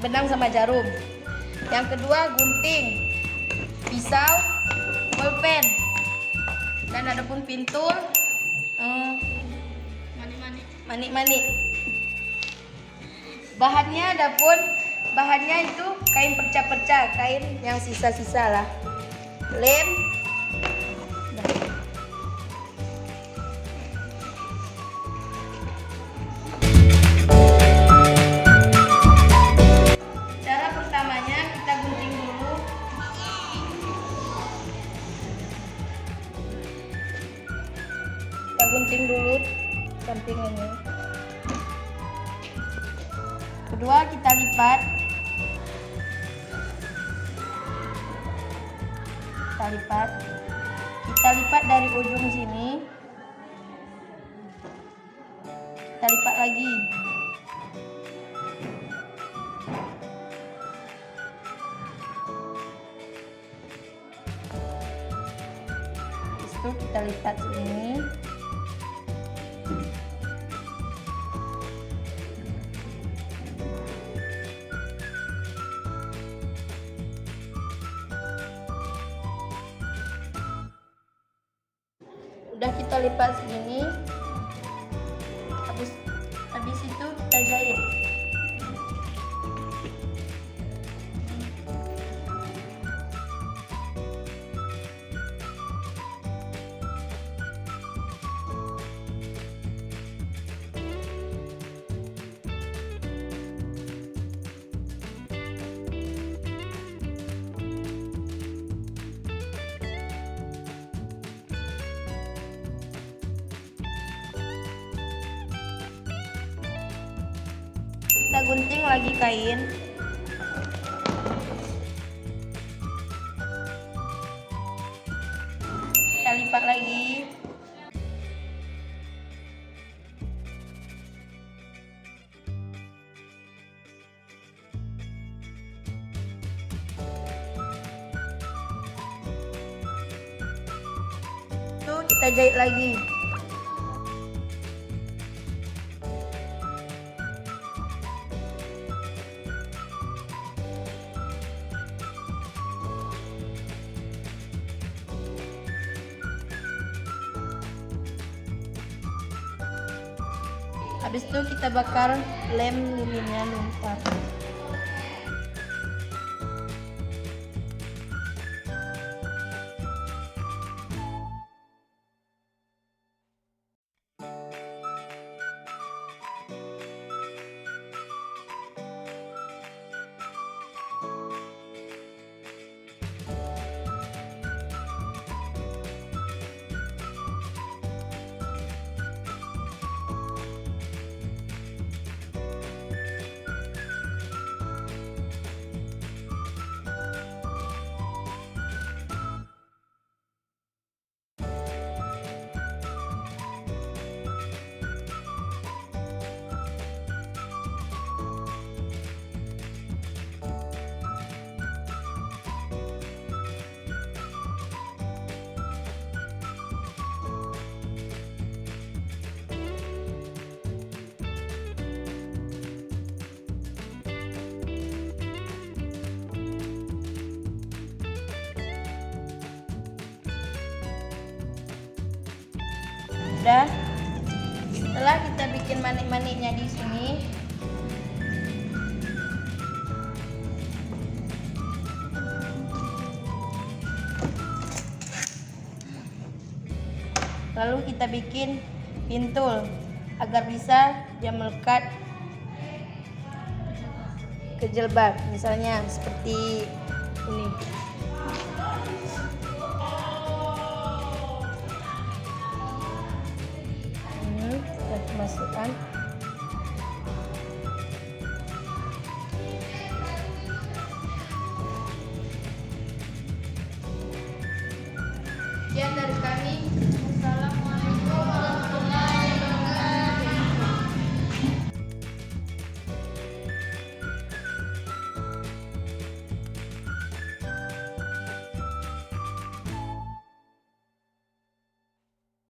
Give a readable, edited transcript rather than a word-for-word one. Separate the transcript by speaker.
Speaker 1: benang sama jarum. Yang kedua gunting, pisau, bolpen, dan adapun pintul, manik-manik. Bahannya itu kain perca-perca, kain yang sisa-sisa lah. Lem. Cara pertamanya kita gunting dulu. Sampingannya. Kedua kita lipat. Kita lipat dari ujung sini. Kita lipat lagi. Habis itu kita lipat sini. Udah kita lipat segini, habis itu kita jahit. Kita gunting lagi kain. Kita lipat lagi. Itu kita jahit lagi. Habis itu kita bakar lem lilinnya lumpar. Udah. Setelah kita bikin manik-maniknya di sini, lalu kita bikin pintul agar bisa dia melekat ke jilbab, misalnya seperti ini. Kita masukkan.